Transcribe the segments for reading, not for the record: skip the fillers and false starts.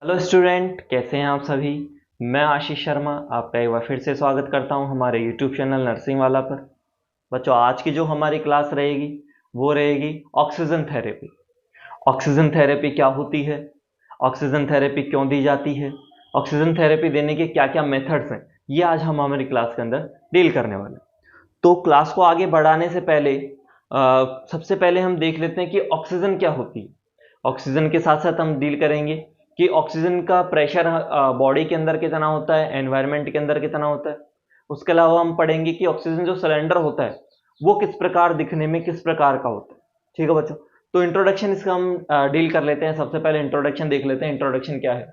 Hello student, कैसे हैं आप सभी। मैं आशीष शर्मा आपका एक बार फिर से स्वागत करता हूं हमारे यूट्यूब चैनल नर्सिंग वाला पर। बच्चों, आज की जो हमारी क्लास रहेगी वो रहेगी ऑक्सीजन थेरेपी। ऑक्सीजन थेरेपी क्या होती है, ऑक्सीजन थेरेपी क्यों दी जाती है, ऑक्सीजन थेरेपी देने के क्या क्या मेथड्स हैं, ये आज हम हमारी क्लास के अंदर डील करने वाले हैं। तो क्लास को आगे बढ़ाने से पहले सबसे पहले हम देख लेते हैं कि ऑक्सीजन क्या होती है। ऑक्सीजन के साथ साथ हम डील करेंगे कि ऑक्सीजन का प्रेशर बॉडी के अंदर कितना होता है, एनवायरनमेंट के अंदर कितना होता है। उसके अलावा हम पढ़ेंगे कि ऑक्सीजन जो सिलेंडर होता है वो किस प्रकार दिखने में किस प्रकार का होता है। ठीक है बच्चों, तो इंट्रोडक्शन इसका हम डील कर लेते हैं। सबसे पहले इंट्रोडक्शन देख लेते हैं, इंट्रोडक्शन क्या है।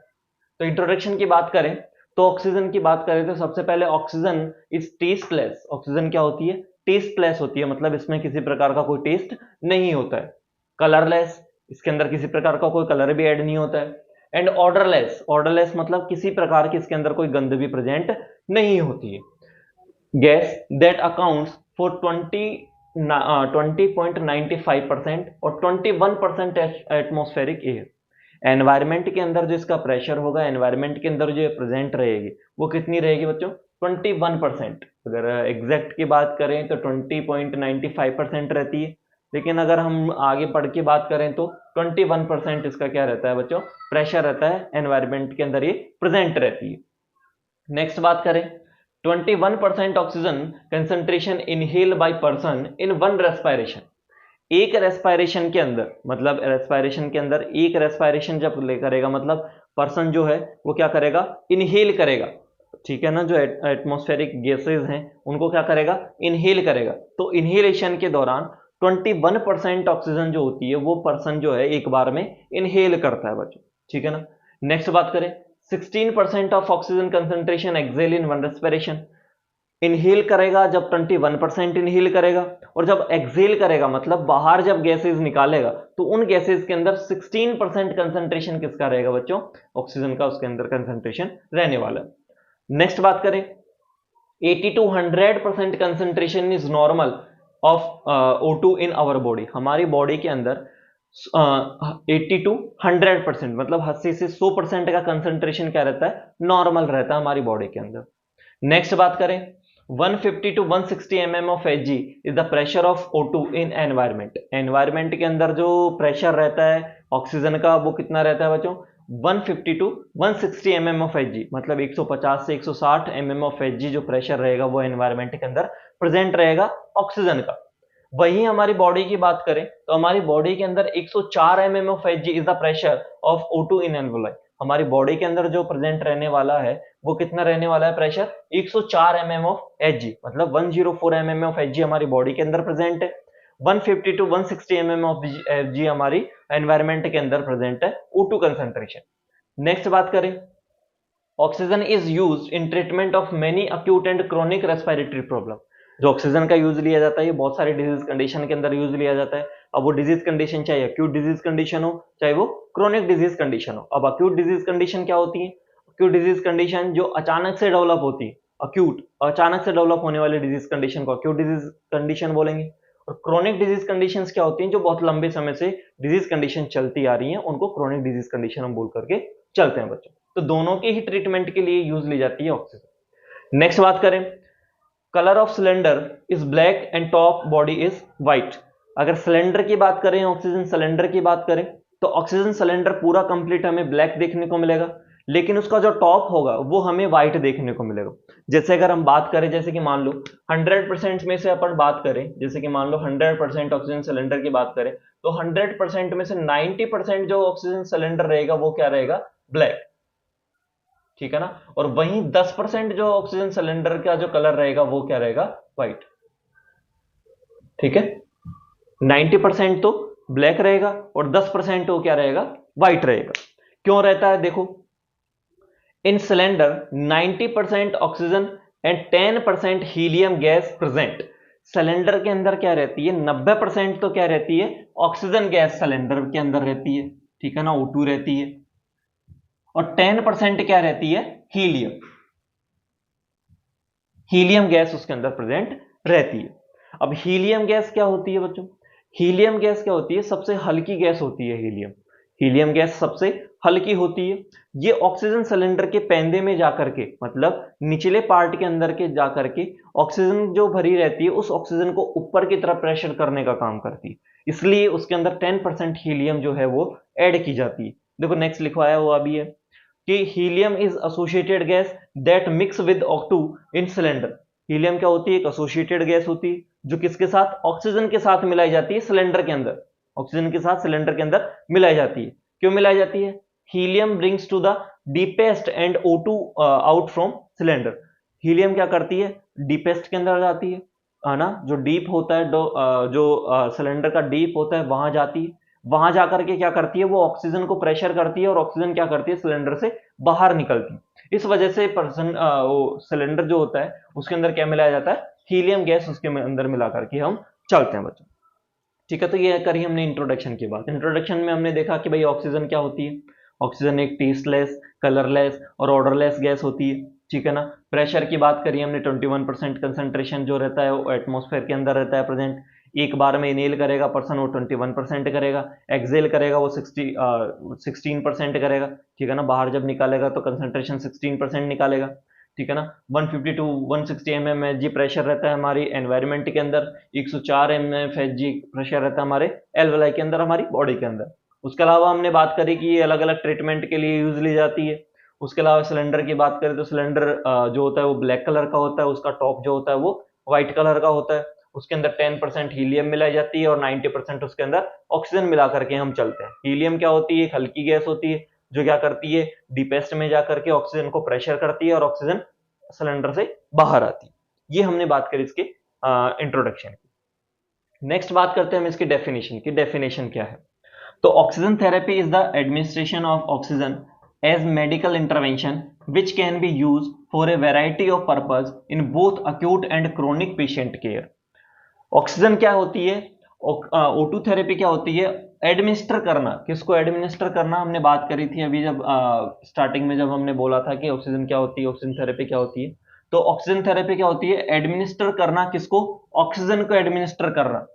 तो इंट्रोडक्शन की बात करें, तो ऑक्सीजन की बात करें तो सबसे पहले ऑक्सीजन इज टेस्टलेस। ऑक्सीजन क्या होती है, टेस्टलेस होती है, मतलब इसमें किसी प्रकार का कोई टेस्ट नहीं होता है। कलरलेस, इसके अंदर किसी प्रकार का कोई कलर भी ऐड नहीं होता है। एंड ऑर्डरलेस, ऑर्डरलेस मतलब किसी प्रकार की इसके अंदर कोई गंध भी प्रेजेंट नहीं होती है। गैस दैट अकाउंट्स फॉर 20.95% और 21% एटमॉस्फेरिक एयर। एनवायरमेंट के अंदर जो इसका प्रेशर होगा, एनवायरमेंट के अंदर जो प्रेजेंट रहेगी वो कितनी रहेगी बच्चों, 21%। अगर एग्जैक्ट की बात करें तो 20.95% रहती है, लेकिन अगर हम आगे पढ़ के बात करें तो 21% इसका क्या रहता है बच्चों, प्रेशर रहता है, एनवायरमेंट के अंदर ये प्रेजेंट रहती है। नेक्स्ट बात करें, 21% oxygen concentration inhale by person in one respiration. एक रेस्पिरेशन के अंदर, मतलब रेस्पिरेशन के अंदर एक रेस्पिरेशन जब ले करेगा, मतलब पर्सन जो है वो क्या करेगा, इनहेल करेगा। ठीक है ना, जो एटमॉस्फेरिक गैसेज हैं उनको क्या करेगा, इनहेल करेगा। तो इनहेलेशन के दौरान 21% ऑक्सीजन जो होती है वो पर्सन जो है एक बार में इनहेल करता है बच्चों। ठीक है ना। नेक्स्ट बात करें, 16% of oxygen concentration exhale in one respiration. Inhale करेगा जब 21% इनहेल करेगा, और जब एक्सेल करेगा मतलब बाहर जब गैसेज निकालेगा तो उन गैसेज के अंदर 16% कंसंट्रेशन किसका रहेगा बच्चों, ऑक्सीजन का उसके अंदर कंसंट्रेशन रहने वाला है। नेक्स्ट बात करें, 80 to 100% concentration is normal of O2 in our body. हमारी बॉडी के अंदर 80 टू 100%, मतलब 80 से 100% का कंसंट्रेशन क्या रहता है, नॉर्मल रहता है हमारी बॉडी के अंदर। नेक्स्ट बात करें, 150 to 160 mm of Hg is the pressure of O2 in environment. Environment के अंदर जो प्रेशर रहता है ऑक्सीजन का वो कितना रहता है बच्चों, 150 टू 160 mm ऑफ Hg, मतलब 150 से 160 mm ऑफ Hg जो प्रेशर रहेगा वो एनवायरमेंट के अंदर प्रेजेंट रहेगा ऑक्सीजन का। वही हमारी बॉडी की बात करें तो हमारी बॉडी के अंदर 104 mm of Hg is the pressure of O2 इन एनवॉल्यूम। हमारी बॉडी के अंदर जो प्रेजेंट रहने वाला है वो कितना रहने वाला है प्रेशर, 104 mm ऑफ Hg, मतलब 104 mm ऑफ Hg हमारी बॉडी के अंदर प्रेजेंट है। 150 टू 160 mm ऑफ Hg हमारी एनवायरमेंट के अंदर प्रेजेंट है O2 कंसंट्रेशन। नेक्स्ट बात करें, oxygen is used in treatment of many acute and chronic respiratory problem. जो ऑक्सीजन का यूज लिया जाता है ये बहुत सारे डिजीज कंडीशन के अंदर यूज लिया जाता है। अब वो डिजीज कंडीशन चाहे अक्यूट डिजीज कंडीशन हो चाहे वो क्रोनिक डिजीज कंडीशन हो। अब अक्यूट डिजीज कंडीशन क्या होती है, अक्यूट डिजीज कंडीशन जो अचानक से डेवलप होती है, अक्यूट अचानक से डेवलप होने वाली डिजीज कंडीशन को अक्यूट डिजीज कंडीशन बोलेंगे। और क्रोनिक डिजीज कंडीशंस क्या होती हैं, जो बहुत लंबे समय से डिजीज कंडीशन चलती आ रही हैं उनको क्रोनिक डिजीज कंडीशन हम बोल करके चलते हैं बच्चों। तो दोनों के ही ट्रीटमेंट के लिए यूज ली जाती है ऑक्सीजन। नेक्स्ट बात करें, colour of cylinder is black and top body is white. अगर सिलेंडर की बात करें, ऑक्सीजन सिलेंडर की बात करें तो ऑक्सीजन सिलेंडर पूरा कंप्लीट हमें ब्लैक देखने को मिलेगा, लेकिन उसका जो टॉप होगा वो हमें व्हाइट देखने को मिलेगा। जैसे अगर हम बात करें, जैसे कि मान लो 100% में से अपन बात करें, जैसे कि मान लो 100% ऑक्सीजन सिलेंडर की बात करें तो 100% में से 90% जो ऑक्सीजन सिलेंडर रहेगा वो क्या रहेगा, ब्लैक। ठीक है ना। और वहीं 10% जो ऑक्सीजन सिलेंडर का जो कलर रहेगा वो क्या रहेगा, व्हाइट। ठीक है, 90% तो ब्लैक रहेगा और 10% तो क्या रहेगा, व्हाइट रहेगा। क्यों रहता है देखो, इन cylinder 90% oxygen and 10% helium gas present. Cylinder के अंदर क्या रहती है, 90% तो क्या रहती है, ऑक्सीजन गैस सिलेंडर के अंदर रहती है। ठीक है ना, O2 रहती है, और 10% क्या रहती है, हीलियम। हीलियम गैस उसके अंदर प्रेजेंट रहती है। अब हीलियम गैस क्या होती है बच्चों, हीलियम गैस क्या होती है, सबसे हल्की गैस होती है हीलियम। हीलियम गैस सबसे हल्की होती है। ये ऑक्सीजन सिलेंडर के पेंदे में जाकर के, मतलब निचले पार्ट के अंदर के जाकर के ऑक्सीजन जो भरी रहती है उस ऑक्सीजन को ऊपर की तरफ प्रेशर करने का काम करती है, इसलिए उसके अंदर 10% हीलियम जो है वो ऐड की जाती है। देखो नेक्स्ट लिखवाया हुआ भी है कि helium is associated gas that mix with O2 in cylinder. Helium क्या होती है? एक एसोसिएटेड गैस होती है जो किसके साथ? ऑक्सीजन के साथ मिलाई जाती है सिलेंडर के अंदर, ऑक्सीजन के साथ सिलेंडर के अंदर मिलाई जाती है। क्यों मिलाई जाती है? Helium brings to the deepest end O2 out from cylinder. Helium क्या करती है? डीपेस्ट के अंदर जाती है ना, जो डीप होता है, जो सिलेंडर का डीप होता है वहां जाती है। वहां जाकर के क्या करती है? वो ऑक्सीजन को प्रेशर करती है और ऑक्सीजन क्या करती है? सिलेंडर से बाहर निकलती है। इस वजह से वो सिलेंडर जो होता है उसके अंदर क्या मिलाया जाता है? हीलियम गैस उसके अंदर मिला करके हम चलते हैं बच्चों। ठीक है, तो ये करी हमने इंट्रोडक्शन की बात। इंट्रोडक्शन में हमने देखा कि भाई ऑक्सीजन क्या होती है। ऑक्सीजन एक टेस्टलेस, कलरलेस और ऑर्डरलेस गैस होती है। ठीक है ना। प्रेशर की बात करी हमने, 21% कंसंट्रेशन जो रहता है वो एटमॉस्फेयर के अंदर रहता है प्रेजेंट। एक बार में इनहेल करेगा पर्सन वो 21% करेगा, एक्सेल करेगा वो 16% करेगा। ठीक है ना। बाहर जब निकालेगा तो कंसंट्रेशन 16% निकालेगा। ठीक है ना। 150 टू 160 mmHg प्रेशर रहता है हमारी एनवायरमेंट के अंदर। 104 mmHg प्रेशर रहता है हमारे एल्वेलाई के अंदर, हमारी बॉडी के अंदर। उसके अलावा हमने बात करी कि ये अलग अलग ट्रीटमेंट के लिए यूज ली जाती है। उसके अलावा सिलेंडर की बात करें तो सिलेंडर जो होता है वो ब्लैक कलर का होता है, उसका टॉप जो होता है वो व्हाइट कलर का होता है। उसके अंदर 10% हीलियम मिलाई जाती है और 90% उसके अंदर ऑक्सीजन मिला करके हम चलते हैं। हीलियम क्या होती है? एक हल्की गैस होती है जो क्या करती है? डीपेस्ट में जाकर के ऑक्सीजन को प्रेशर करती है और ऑक्सीजन सिलेंडर से बाहर आती है। ये हमने बात करी इसके इंट्रोडक्शन की। नेक्स्ट बात करते हैं हम इसकी डेफिनेशन की। डेफिनेशन क्या है? तो oxygen therapy is the administration of oxygen as medical intervention which can be use for a variety of purpose in both acute and chronic patient care. Oxygen क्या होती है? O2 थेरेपी क्या होती है? एडमिनिस्टर करना। किसको एडमिनिस्टर करना? हमने बात करी थी अभी जब स्टार्टिंग में जब हमने बोला था कि ऑक्सीजन क्या होती है, ऑक्सीजन थेरेपी क्या होती है। तो ऑक्सीजन थेरेपी क्या होती है? एडमिनिस्टर करना। किसको? ऑक्सीजन को एडमिनिस्टर करना।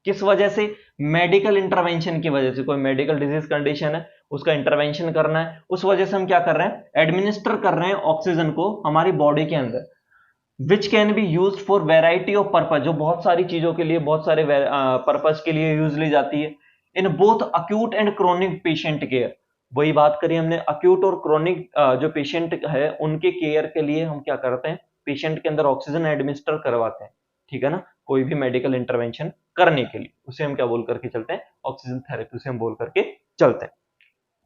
किस वजह से? मेडिकल इंटरवेंशन की वजह से। कोई मेडिकल डिजीज कंडीशन है उसका इंटरवेंशन करना है, उस वजह से हम क्या कर रहे हैं? एडमिनिस्टर कर रहे हैं ऑक्सीजन को हमारी बॉडी के अंदर। विच can be use for variety of purpose, जो बहुत सारी चीजों के लिए, बहुत सारे पर्पज के लिए यूज ली जाती है। इन both acute and chronic patient care. वही बात करी हमने, अक्यूट और क्रोनिक जो पेशेंट है उनके केयर के लिए हम क्या करते हैं? पेशेंट के अंदर ऑक्सीजन एडमिनिस्टर करवाते हैं। ठीक है ना। कोई भी मेडिकल इंटरवेंशन करने के लिए उसे हम क्या बोल करके चलते हैं? ऑक्सीजन थेरेपी उसे हम बोल करके चलते हैं।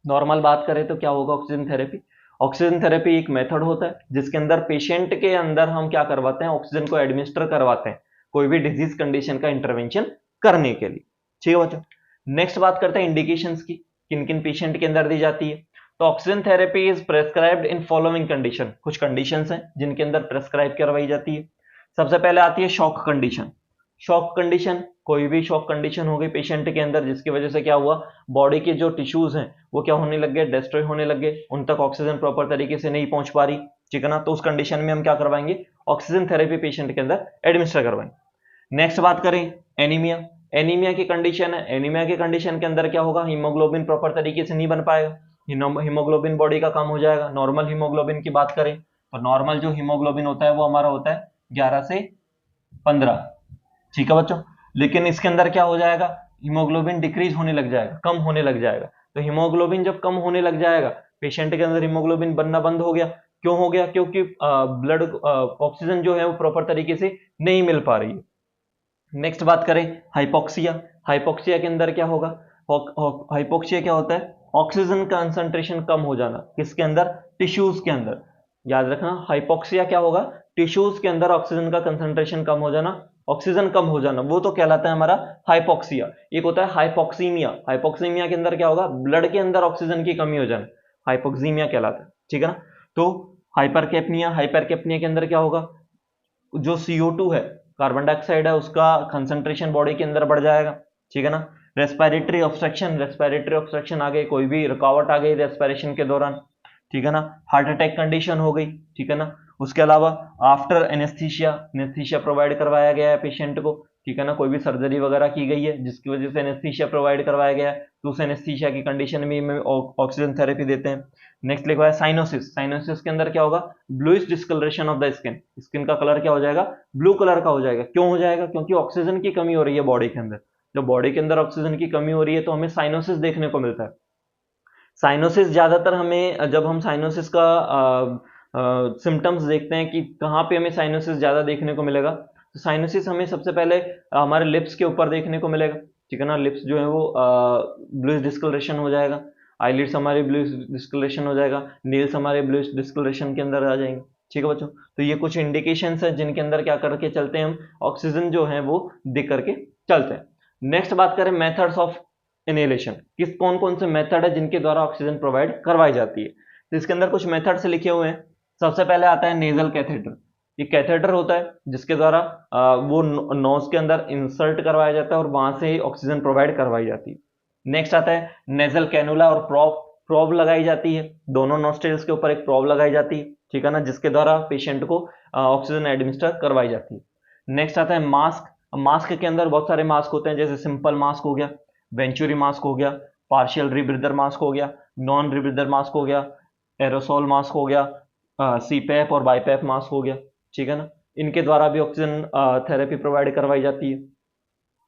नॉर्मल बात करें तो क्या होगा ऑक्सीजन थेरेपी? ऑक्सीजन थेरेपी एक मेथड होता है जिसके अंदर पेशेंट के अंदर हम क्या करवाते हैं? ऑक्सीजन को एडमिनिस्टर करवाते हैं कोई भी डिजीज कंडीशन का इंटरवेंशन करने के लिए। ठीक है बच्चों। नेक्स्ट बात करते हैं इंडिकेशंस की, किन किन पेशेंट के अंदर दी जाती है। तो oxygen therapy is prescribed in following condition. कुछ कंडीशंस हैं जिनके अंदर प्रेस्क्राइब करवाई जाती है। सबसे पहले आती है शॉक कंडीशन। शॉक कंडीशन, कोई भी शॉक कंडीशन हो गई पेशेंट के अंदर जिसकी वजह से क्या हुआ? बॉडी के जो टिश्यूज हैं वो क्या होने लग गए? डिस्ट्रॉय होने लग गए, उन तक ऑक्सीजन प्रॉपर तरीके से नहीं पहुंच पा रही। ठीक है ना। तो उस कंडीशन में हम क्या करवाएंगे? ऑक्सीजन थेरेपी पेशेंट के अंदर एडमिनिस्टर करवाएंगे। नेक्स्ट बात करें एनीमिया। एनीमिया की कंडीशन है। एनीमिया की कंडीशन के अंदर क्या होगा? हीमोग्लोबिन प्रॉपर तरीके से नहीं बन पाएगा, हीमोग्लोबिन बॉडी का कम हो जाएगा। नॉर्मल हीमोग्लोबिन की बात करें तो नॉर्मल जो हीमोग्लोबिन होता है वो हमारा होता है 11 से 15। ठीक है बच्चों। लेकिन इसके अंदर क्या हो जाएगा? हीमोग्लोबिन डिक्रीज होने लग जाएगा, कम होने लग जाएगा। तो हीमोग्लोबिन जब कम होने लग जाएगा, पेशेंट के अंदर हीमोग्लोबिन बनना बंद हो गया। क्यों हो गया? क्योंकि ब्लड ऑक्सीजन जो है वो प्रॉपर तरीके से नहीं मिल पा रही है। नेक्स्ट बात करें हाइपोक्सिया। हाइपोक्सिया के अंदर क्या होगा? हाइपोक्सिया क्या होता है? ऑक्सीजन कंसंट्रेशन कम हो जाना। किसके अंदर? टिश्यूज के अंदर। याद रखना, हाइपोक्सिया क्या होगा? टिश्यूज के अंदर ऑक्सीजन का कंसंट्रेशन कम हो जाना, ऑक्सीजन कम हो जाना, वो तो कहलाता है हमारा हाइपोक्सिया। एक होता है हाइपोक्सीमिया। हाइपोक्सीमिया के अंदर क्या होगा? ब्लड के अंदर ऑक्सीजन की कमी हो जाना, हाइपोक्सीमिया कहलाता है। ठीक है ना। तो हाइपरकेपनिया, हाइपरकेपनिया के अंदर क्या होगा? जो CO2 है, कार्बन डाइऑक्साइड है, उसका कंसंट्रेशन बॉडी के अंदर बढ़ जाएगा। ठीक है ना। रेस्पिरेटरी ऑब्स्ट्रक्शन, रेस्पिरेटरी ऑब्स्ट्रक्शन आ गई, कोई भी रुकावट आ गई रेस्पिरेशन के दौरान। ठीक है ना। हार्ट अटैक कंडीशन हो गई। ठीक है ना। उसके अलावा आफ्टर एनेस्थीसिया, एनेस्थीसिया प्रोवाइड करवाया गया है पेशेंट को, ठीक है ना, कोई भी सर्जरी वगैरह की गई है जिसकी वजह से एनेस्थीसिया प्रोवाइड करवाया गया है, तो उस एनेस्थीसिया की कंडीशन में हमें ऑक्सीजन थेरेपी देते हैं। नेक्स्ट लिखा है साइनोसिस। साइनोसिस के अंदर क्या होगा, bluish discoloration of the skin, skin का कलर क्या हो जाएगा, ब्लू कलर का हो जाएगा। क्यों हो जाएगा, क्योंकि ऑक्सीजन की कमी हो रही है बॉडी के अंदर। जब बॉडी के अंदर ऑक्सीजन की कमी हो रही है तो हमें साइनोसिस देखने को मिलता है। साइनोसिस ज्यादातर हमें, जब हम साइनोसिस का सिम्टम्स देखते हैं कि कहाँ पे हमें साइनोसिस ज्यादा देखने को मिलेगा, तो साइनोसिस हमें सबसे पहले हमारे लिप्स के ऊपर देखने को मिलेगा। ठीक है ना, लिप्स जो है वो ब्लूइश डिस्कलरेशन हो जाएगा, आईलिड्स हमारे ब्लूइश डिस्कलरेशन हो जाएगा, नेल्स हमारे ब्लूइश डिस्कलरेशन के अंदर आ जाएंगे। ठीक है बच्चों, तो ये कुछ इंडिकेशंस है जिनके अंदर क्या करके चलते हैं हम, ऑक्सीजन जो है वो दिख करके चलते हैं। नेक्स्ट बात करें मेथड्स ऑफ इनहेलेशन, किस कौन कौन से मेथड है जिनके द्वारा ऑक्सीजन प्रोवाइड करवाई जाती है, तो इसके अंदर कुछ मेथड्स लिखे हुए हैं। सबसे पहले आता है नेजल कैथेटर। ये कैथेटर होता है जिसके द्वारा वो नोज के अंदर इंसर्ट करवाया जाता है और वहां से ही ऑक्सीजन प्रोवाइड करवाई जाती है। नेक्स्ट आता है नेजल कैनुला और प्रोब लगाई जाती है, दोनों नोस्ट्रिल्स के ऊपर एक प्रोब लगाई जाती है। ठीक है ना, जिसके द्वारा पेशेंट को ऑक्सीजन एडमिनिस्टर करवाई जाती है। नेक्स्ट आता है मास्क। मास्क के अंदर बहुत सारे मास्क होते हैं, जैसे सिंपल मास्क हो गया, वेंचुरी मास्क हो गया, पार्शियल रीब्रीदर मास्क हो गया, नॉन रीब्रीदर मास्क हो गया, एरोसोल मास्क हो गया, सीपैप और बाईपैप मास्क हो गया। ठीक है ना, इनके द्वारा भी ऑक्सीजन थेरेपी प्रोवाइड करवाई जाती है।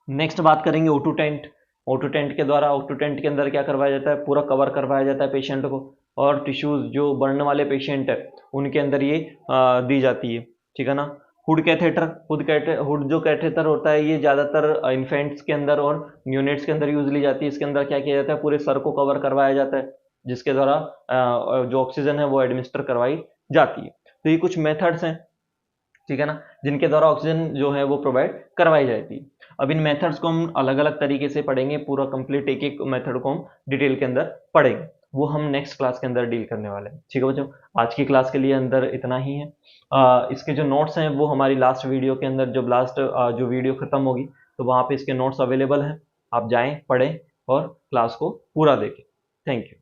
नेक्स्ट बात करेंगे ओटू टेंट। ओटू टेंट के द्वारा, ओटू टेंट के अंदर क्या करवाया जाता है, पूरा कवर करवाया जाता है पेशेंट को, और टिश्यूज जो बर्न वाले पेशेंट है उनके अंदर ये दी जाती है। ठीक है ना, हुड कैथेटर। हुड जो कैथेटर होता है ये ज्यादातर इन्फेंट्स के अंदर और न्यूनेट्स के अंदर यूज ली जाती है। इसके अंदर क्या किया जाता है, पूरे सर को कवर करवाया जाता है, जिसके द्वारा जो ऑक्सीजन है वो एडमिनिस्टर करवाई जाती है। तो ये कुछ मेथड्स हैं, ठीक है ना, जिनके द्वारा ऑक्सीजन जो है वो प्रोवाइड करवाई जाती है। अब इन मेथड्स को हम अलग अलग तरीके से पढ़ेंगे, पूरा कंप्लीट एक एक मेथड को हम डिटेल के अंदर पढ़ेंगे, वो हम नेक्स्ट क्लास के अंदर डील करने वाले हैं। ठीक है बच्चों, आज की क्लास के लिए अंदर इतना ही है। इसके जो नोट्स हैं वो हमारी लास्ट वीडियो के अंदर, जब लास्ट जो वीडियो खत्म होगी तो वहाँ पे इसके नोट्स अवेलेबल हैं, आप जाएं, पढ़ें और क्लास को पूरा देखें। Thank you.